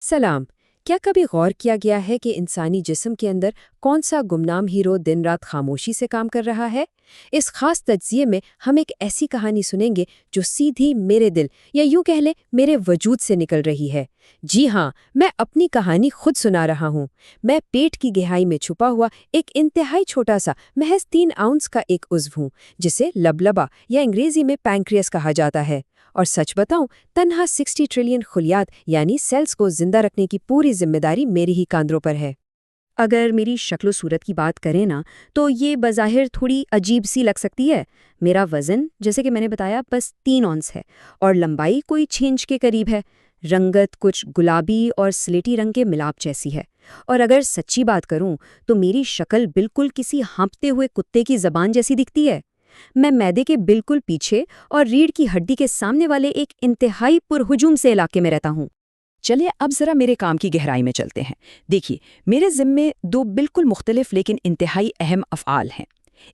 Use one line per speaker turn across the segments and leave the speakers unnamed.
सलाम। क्या कभी गौर किया गया है कि इंसानी जिस्म के अंदर कौन सा गुमनाम हीरो दिन रात खामोशी से काम कर रहा है? इस खास तज्जिए में हम एक ऐसी कहानी सुनेंगे जो सीधी मेरे दिल या यूं कह ले मेरे वजूद से निकल रही है। जी हाँ, मैं अपनी कहानी खुद सुना रहा हूँ। मैं पेट की गहराई में छुपा हुआ एक इंतहाई छोटा सा महज 3 आउंस का एक उज़्व हूँ, जिसे लबलबा या अंग्रेजी में पैंक्रियास कहा जाता है। और सच बताऊं, तन्हा 60 ट्रिलियन खुलियात यानी सेल्स को जिंदा रखने की पूरी जिम्मेदारी मेरी ही कांधों पर है।
अगर मेरी शक्ल सूरत की बात करें ना, तो ये बज़ाहिर थोड़ी अजीब सी लग सकती है। मेरा वज़न, जैसे कि मैंने बताया, बस 3 औंस है और लंबाई कोई 6 इंच के करीब है। रंगत कुछ गुलाबी और स्लेटी रंग के मिलाप जैसी है। और अगर सच्ची बात करूं, तो मेरी शक्ल बिल्कुल किसी हाँफते हुए कुत्ते की ज़बान जैसी दिखती है। मैं मैदे के बिल्कुल पीछे और रीढ़ की हड्डी के सामने वाले एक इंतहाई पुरहुजूम से इलाके में रहता हूँ।
चलिए अब जरा मेरे काम की गहराई में चलते हैं। देखिए, मेरे ज़िम्मे दो बिल्कुल मुख्तलिफ लेकिन इंतहाई अहम अफ़आल हैं।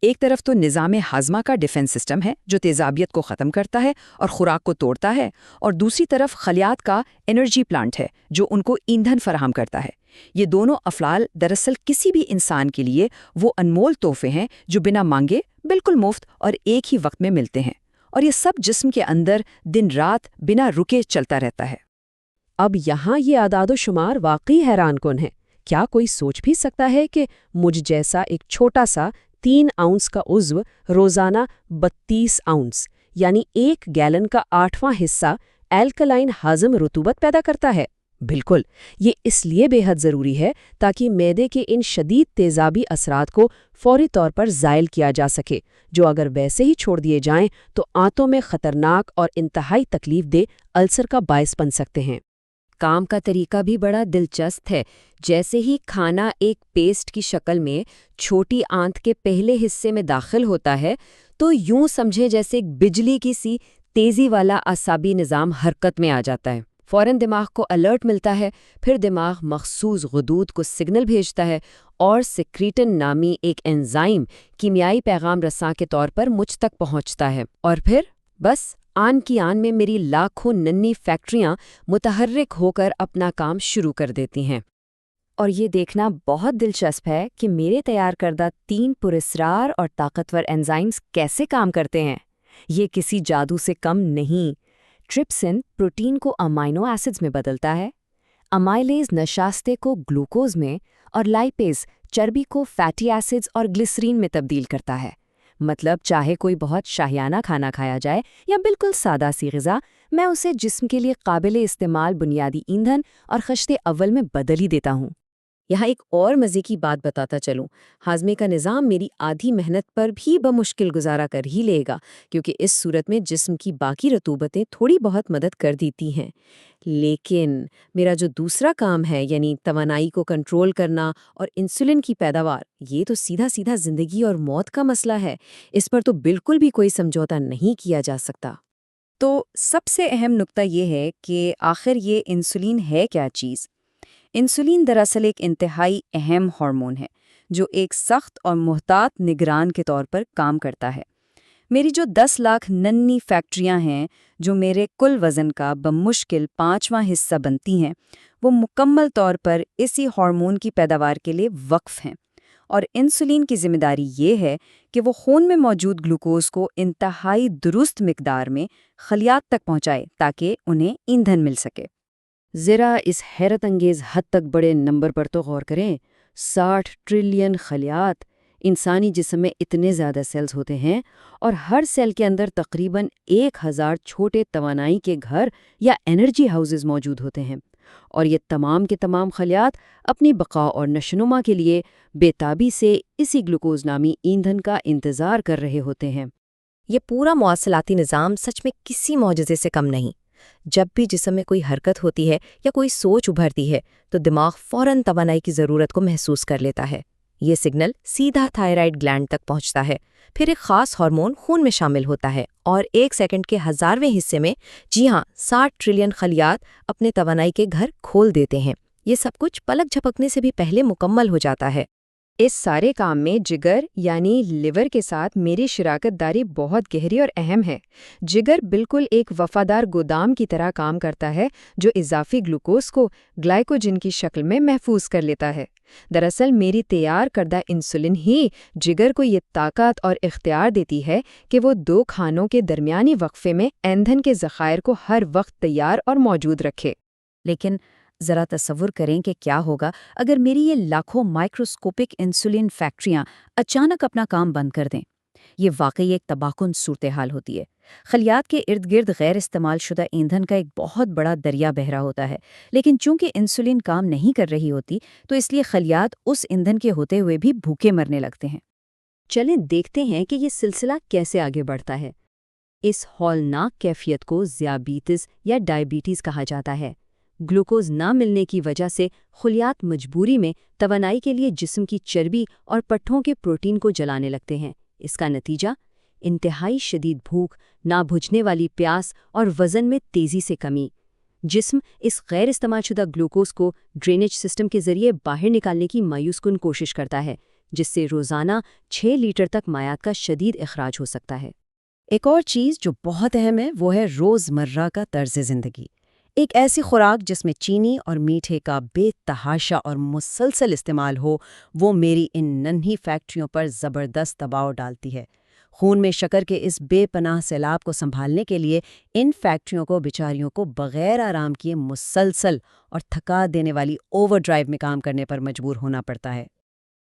एक तरफ तो निज़ाम हाज़मा का डिफेंस सिस्टम है जो तेज़ाबियत को ख़त्म करता है और ख़ुराक को तोड़ता है, और दूसरी तरफ खलियात का एनर्जी प्लांट है जो उनको ईंधन फराहम करता है। ये दोनों अफ़लाल दरअसल किसी भी इंसान के लिए वो अनमोल तोहफे हैं जो बिना मांगे, बिल्कुल मुफ्त और एक ही वक्त में मिलते हैं, और ये सब जिस्म के अंदर दिन रात बिना रुके चलता रहता है।
अब यहाँ ये आदादो-शुमार वाकई हैरानकुन है। क्या कोई सोच भी सकता है कि मुझ जैसा एक छोटा सा 3 आउंस का उज़्व रोज़ाना 32 आउंस यानी 1 गैलन का 8वां हिस्सा एल्कलाइन हाज़म रुतूबत पैदा करता है? बिल्कुल, ये इसलिए बेहद ज़रूरी है ताकि मैदे के इन शदीद तेज़ाबी असरात को फौरी तौर पर ज़ायल किया जा सके, जो अगर वैसे ही छोड़ दिए जाएं तो आंतों में ख़तरनाक और इंतहाई तकलीफ दे अल्सर का बायस बन सकते हैं। काम का तरीका भी बड़ा दिलचस्प है। जैसे ही खाना एक पेस्ट की शक्ल में छोटी आंत के पहले हिस्से में दाखिल होता है, तो यूं समझे जैसे एक बिजली की सी तेजी वाला असाबी निज़ाम हरकत में आ जाता है। फौरन दिमाग को अलर्ट मिलता है, फिर दिमाग मखसूस गुदूद को सिग्नल भेजता है और सिक्रीटन नामी एक एंजाइम कीमियाई पैगाम रसां के तौर पर मुझ तक पहुंचता है, और फिर बस आन की आन में मेरी लाखों नन्ही फैक्ट्रियां मुतहर्रिक होकर अपना काम शुरू कर देती हैं।
और ये देखना बहुत दिलचस्प है कि मेरे तैयार करदा 3 पुरस्रार और ताकतवर एंजाइम्स कैसे काम करते हैं। ये किसी जादू से कम नहीं। ट्रिप्सिन प्रोटीन को अमाइनो एसिड्स में बदलता है, अमाइलेज नशास्ते को ग्लूकोज में, और लाइपेज चर्बी को फैटी एसिड्स और ग्लिसरीन में तब्दील करता है। मतलब चाहे कोई बहुत शाहियाना खाना खाया जाए या बिल्कुल सादा सी ग़िज़ा, मैं उसे जिस्म के लिए काबिल इस्तेमाल बुनियादी ईंधन और खश्ते अव्वल में बदल ही देता हूँ।
यहाँ एक और मज़े की बात बताता चलूँ। हाज़मे का निज़ाम मेरी आधी मेहनत पर भी बमुश्किल गुजारा कर ही लेगा, क्योंकि इस सूरत में जिस्म की बाकी रतूबतें थोड़ी बहुत मदद कर देती हैं। लेकिन मेरा जो दूसरा काम है, यानी तवानाई को कंट्रोल करना और इंसुलिन की पैदावार, ये तो सीधा सीधा ज़िंदगी और मौत का मसला है। इस पर तो बिल्कुल भी कोई समझौता नहीं किया जा सकता।
तो सबसे अहम नुक्ता ये है कि आखिर ये इंसुलिन है क्या चीज़। इंसुलिन दरअसल एक इंतहाई अहम हार्मोन है जो एक सख्त और मुहतात निगरान के तौर पर काम करता है। मेरी जो 10 लाख नन्ही फैक्ट्रियां हैं जो मेरे कुल वज़न का बमुश्किल 5वां हिस्सा बनती हैं, वो मुकम्मल तौर पर इसी हार्मोन की पैदावार के लिए वक्फ हैं। और इंसुलिन की जिम्मेदारी ये है कि वो खून में मौजूद ग्लूकोज को इंतहाई दुरुस्त मिकदार में खलियात तक पहुंचाए ताकि उन्हें ईंधन मिल सके।
ज़रा इस हैरत अंगेज़ हद तक बड़े नंबर पर तो गौर करें। 60 ट्रिलियन खलियात। इंसानी जिस्म में इतने ज़्यादा सेल्स होते हैं और हर सेल के अंदर तकरीबन 1000 छोटे तवानाई के घर या एनर्जी हाउसेस मौजूद होते हैं। और ये तमाम के तमाम खलियात अपनी बका और नशोनुमा के लिए बेताबी से इसी ग्लूकोज नामी ईंधन का इंतज़ार कर रहे होते हैं।
ये पूरा मौसलाती निज़ाम सच में किसी मौजज़े से कम नहीं। जब भी जिस्म में कोई हरकत होती है या कोई सोच उभरती है, तो दिमाग फौरन तवानाई की ज़रूरत को महसूस कर लेता है। ये सिग्नल सीधा थायराइड ग्लैंड तक पहुंचता है, फिर एक ख़ास हार्मोन खून में शामिल होता है और 1 सेकंड के 1000वें हिस्से में, जी हाँ, 60 ट्रिलियन खलियात अपने तवानाई के घर खोल देते हैं। ये सब कुछ पलक झपकने से भी पहले मुकम्मल हो जाता है। اس سارے کام میں جگر یعنی لیور کے ساتھ میری شراکت داری بہت گہری اور اہم ہے۔ جگر بالکل ایک وفادار گودام کی طرح کام کرتا ہے جو اضافی گلوکوز کو گلائکوجن کی شکل میں محفوظ کر لیتا ہے۔ دراصل میری تیار کردہ انسولین ہی جگر کو یہ طاقت اور اختیار دیتی ہے کہ وہ دو کھانوں کے درمیانی وقفے میں ایندھن کے ذخائر کو ہر وقت تیار اور موجود رکھے۔
لیکن ذرا تصور کریں کہ کیا ہوگا اگر میری یہ لاکھوں مائکروسکوپک انسولین فیکٹریاں اچانک اپنا کام بند کر دیں۔ یہ واقعی ایک تباہ کن صورتحال ہوتی ہے۔ خلیات کے ارد گرد غیر استعمال شدہ ایندھن کا ایک بہت بڑا دریا بہہ رہا ہوتا ہے، لیکن چونکہ انسولین کام نہیں کر رہی ہوتی تو اس لیے خلیات اس ایندھن کے ہوتے ہوئے بھی بھوکے مرنے لگتے ہیں۔
چلیں دیکھتے ہیں کہ یہ سلسلہ کیسے آگے بڑھتا ہے۔ اس ہولناک کیفیت کو ذیابیطس یا ڈائبٹیز کہا جاتا ہے۔ گلوکوز نہ ملنے کی وجہ سے خلیات مجبوری میں توانائی کے لیے جسم کی چربی اور پٹھوں کے پروٹین کو جلانے لگتے ہیں۔ اس کا نتیجہ انتہائی شدید بھوک، نہ بجھنے والی پیاس اور وزن میں تیزی سے کمی۔ جسم اس غیر استعمال شدہ گلوکوز کو ڈرینیج سسٹم کے ذریعے باہر نکالنے کی مایوس کن کوشش کرتا ہے، جس سے روزانہ 6 لیٹر تک مائعات کا شدید اخراج ہو سکتا ہے۔
ایک اور چیز جو بہت اہم ہے وہ ہے روزمرہ کا طرز زندگی۔ ایک ایسی خوراک جس میں چینی اور میٹھے کا بے تحاشا اور مسلسل استعمال ہو، وہ میری ان ننھی فیکٹریوں پر زبردست دباؤ ڈالتی ہے۔ خون میں شکر کے اس بے پناہ سیلاب کو سنبھالنے کے لیے ان فیکٹریوں کو بیچاریوں کو بغیر آرام کیے مسلسل اور تھکا دینے والی اوور ڈرائیو میں کام کرنے پر مجبور ہونا پڑتا ہے۔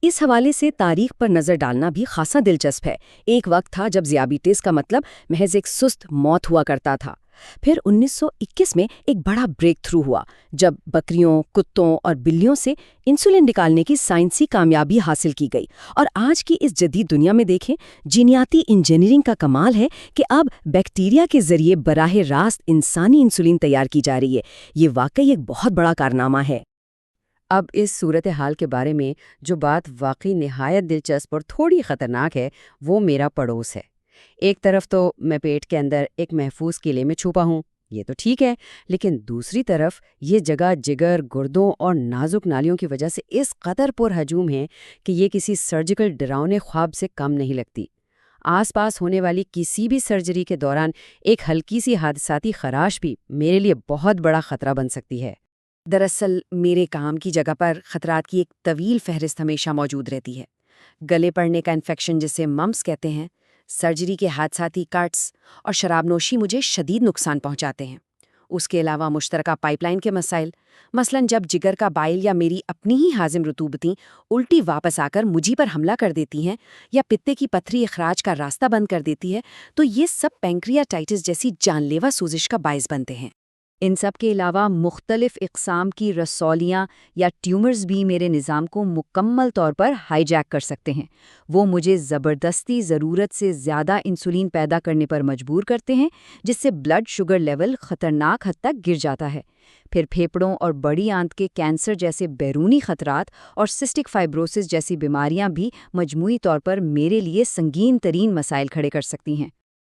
اس حوالے سے تاریخ پر نظر ڈالنا بھی خاصا دلچسپ ہے۔ ایک وقت تھا جب ذیابیطس کا مطلب محض ایک سست موت ہوا کرتا تھا۔ پھر 1921 میں ایک بڑا بریک تھرو ہوا جب بکریوں، کتوں اور بلیوں سے انسولین نکالنے کی سائنسی کامیابی حاصل کی گئی۔ اور آج کی اس جدید دنیا میں دیکھیں، جینیاتی انجینئرنگ کا کمال ہے کہ اب بیکٹیریا کے ذریعے براہ راست انسانی انسولین تیار کی جا رہی ہے۔ یہ واقعی ایک بہت بڑا کارنامہ ہے۔ اب اس صورتحال کے بارے میں جو بات واقعی نہایت دلچسپ اور تھوڑی خطرناک ہے، وہ میرا پڑوس ہے۔ ایک طرف تو میں پیٹ کے اندر ایک محفوظ قلعے میں چھپا ہوں، یہ تو ٹھیک ہے، لیکن دوسری طرف یہ جگہ جگر، گردوں اور نازک نالیوں کی وجہ سے اس قدر پر ہجوم ہے کہ یہ کسی سرجیکل ڈراؤنے خواب سے کم نہیں لگتی۔ آس پاس ہونے والی کسی بھی سرجری کے دوران ایک ہلکی سی حادثاتی خراش بھی میرے لیے بہت بڑا خطرہ بن سکتی ہے۔ دراصل میرے کام کی جگہ پر خطرات کی ایک طویل فہرست ہمیشہ موجود رہتی ہے۔ گلے پڑنے کا انفیکشن جسے ممپس کہتے ہیں، سرجری کے حادثاتی کٹس اور شراب نوشی مجھے شدید نقصان پہنچاتے ہیں۔ اس کے علاوہ مشترکہ پائپ لائن کے مسائل، مثلاً جب جگر کا بائل یا میری اپنی ہی ہاضم رطوبتیں الٹی واپس آ کر مجھے پر حملہ کر دیتی ہیں یا پتے کی پتھری اخراج کا راستہ بند کر دیتی ہے، تو یہ سب پینکریاٹائٹس جیسی جان لیوا سوزش کا باعث بنتے ہیں۔ ان سب کے علاوہ مختلف اقسام کی رسولیاں یا ٹیومرز بھی میرے نظام کو مکمل طور پر ہائی جیک کر سکتے ہیں۔ وہ مجھے زبردستی ضرورت سے زیادہ انسولین پیدا کرنے پر مجبور کرتے ہیں، جس سے بلڈ شوگر لیول خطرناک حد تک گر جاتا ہے۔ پھر پھیپھڑوں اور بڑی آنت کے کینسر جیسے بیرونی خطرات اور سسٹک فائبروسس جیسی بیماریاں بھی مجموعی طور پر میرے لیے سنگین ترین مسائل کھڑے کر سکتی ہیں۔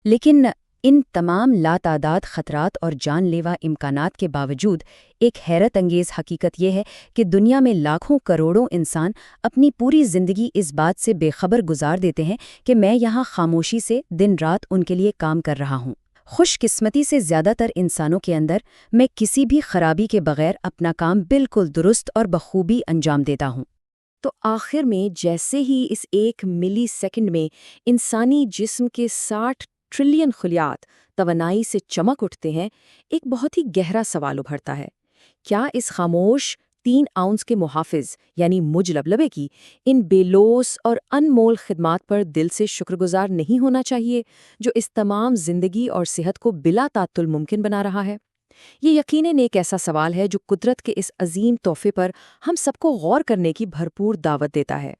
لیکن ان تمام لاتعداد خطرات اور جان لیوا امکانات کے باوجود ایک حیرت انگیز حقیقت یہ ہے کہ دنیا میں لاکھوں کروڑوں انسان اپنی پوری زندگی اس بات سے بے خبر گزار دیتے ہیں کہ میں یہاں خاموشی سے دن رات ان کے لیے کام کر رہا ہوں۔ خوش قسمتی سے زیادہ تر انسانوں کے اندر میں کسی بھی خرابی کے بغیر اپنا کام بالکل درست اور بخوبی انجام دیتا ہوں۔ تو آخر میں جیسے ہی اس 1 ملی سیکنڈ میں انسانی جسم کے 60 ٹریلین خلیات توانائی سے چمک اٹھتے ہیں، ایک بہت ہی گہرا سوال ابھرتا ہے۔ کیا اس خاموش 3 اونس کے محافظ یعنی مجھ لبلبے کی ان بے لوث اور انمول خدمات پر دل سے شکر گزار نہیں ہونا چاہیے، جو اس تمام زندگی اور صحت کو بلا تعطل ممکن بنا رہا ہے؟ یہ یقیناً ایک ایسا سوال ہے جو قدرت کے اس عظیم تحفے پر ہم سب کو غور کرنے کی بھرپور دعوت دیتا ہے۔